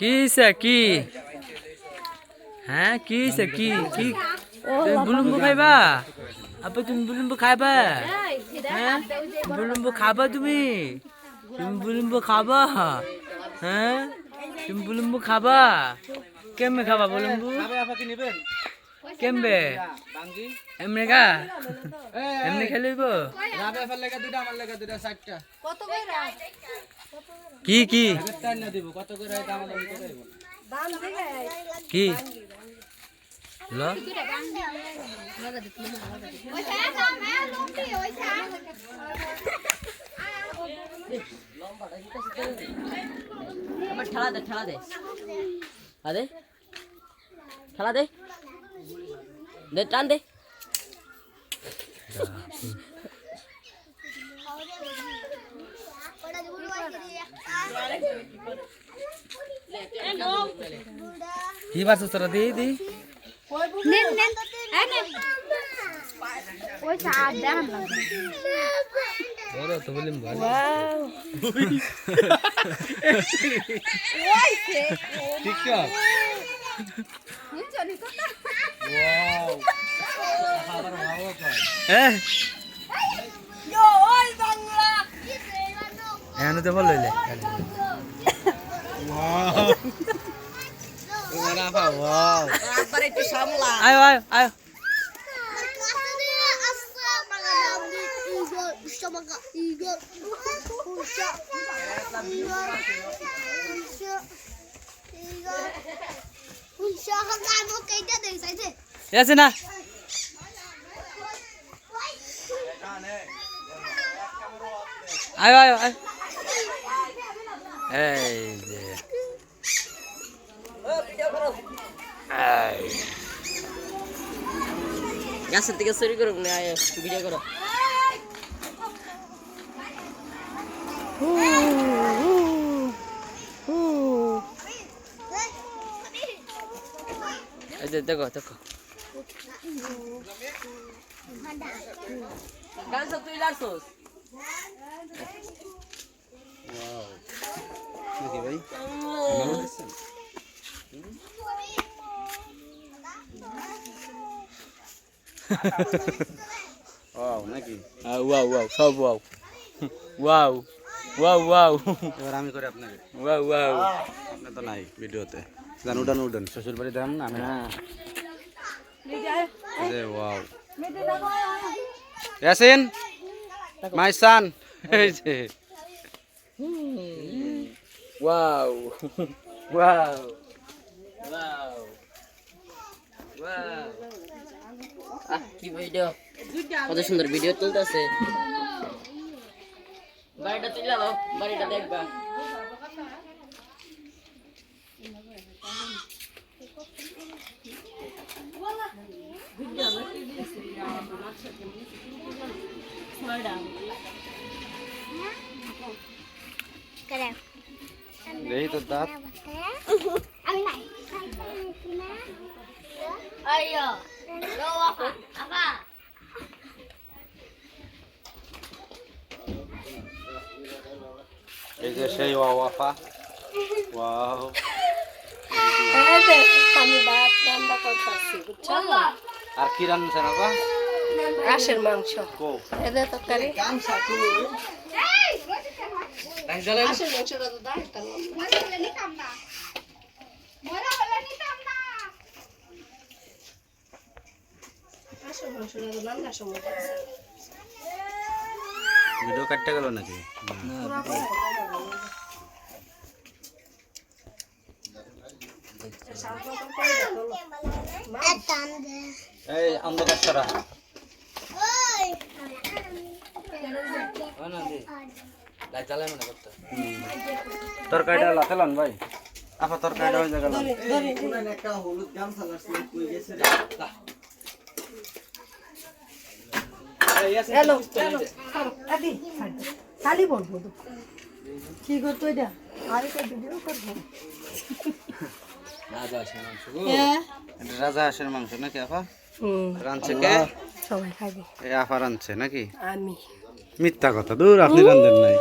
কিসে কি হ্যাঁ কিসে কি কি তুমি বুলুম্বু খাইবা আপু তুমি বুলুম্বু খাইবা হ্যাঁ বুলুম্বু খাবা তুমি তুমি বুলুম্বু খাবা হ্যাঁ তুমি বুলুম্বু খাবা কেমনে খাবা বুলুম্বু কেমবে এমনি গা এমনি খেলিব কি কি কি লো ঠেলা দে ঠেলা দে আরে ঠেলা দে দে টান দে কি বাস তোরা দি দি নেন নেন ওই সাদ দেন বড় তো বলিম ভালো ঠিক আছে ওয়াও খাবার ভালো কয় ইয়ো ওই বাংলা এনে তো ভালো হইলে ওয়াও ওরা ওয়াও একবার একটু সামলা আয় আয় আয় আছে না আয় আয় আয় এই যে গাছের থেকে চুরি করুক না ভিডিও করো এই যে দেখো দেখো গাছ তুই লাড়ছস ওয়াও নাকি ভাই ওয়াও নাকি ওয়াও ওয়াও সব ওয়াও ওয়াও ওয়াও ওয়াও এবার আমি করে আপনাকে ওয়াও ওয়াও আপনি তো নাই ভিডিওতে গান উড়ান উড়ান শ্বশুর বাড়ি দাম না আমি হ্যাঁ ওয়াও ইয়াসিন মাই সান এই যে ওয়াও ওয়াও ওয়াও ওয়াও কি ভিডিও কত সুন্দর ভিডিও তুলতেছে বাড়িটা তুলে দাও বাড়িটা দেখবা দেখি তো দাঁত আমি নাই আইয়ো লো আপা আপা এই যে সেই ওয়াও আফা ওয়াও আমি ভাত রান্না করতেছি বুঝছো আর কি রান্না আপা হাঁসের মাংস কো এদের তরকারি নাই জ্বালা হাঁসের মাংসটা তো দাঁড়াতাম হাঁসের মাংসটা তো রান্নার সময় ভিডিও কাটতে গেল নাকি এই অন্ধকার সারা তরকারিটা লাতেলান ভাই আপা তরকারিটা হয়ে যাবে হ্যালো খালি বলবো কি করতো এটা আর একটা ভিডিও করবো রাজা হাঁসের মাংস নাকি আপা রাঁধছে কে সবাই খাবে এই আফা রাঁধছে নাকি আমি মিথ্যা কথা দূর আপনি রাঁধেন নাই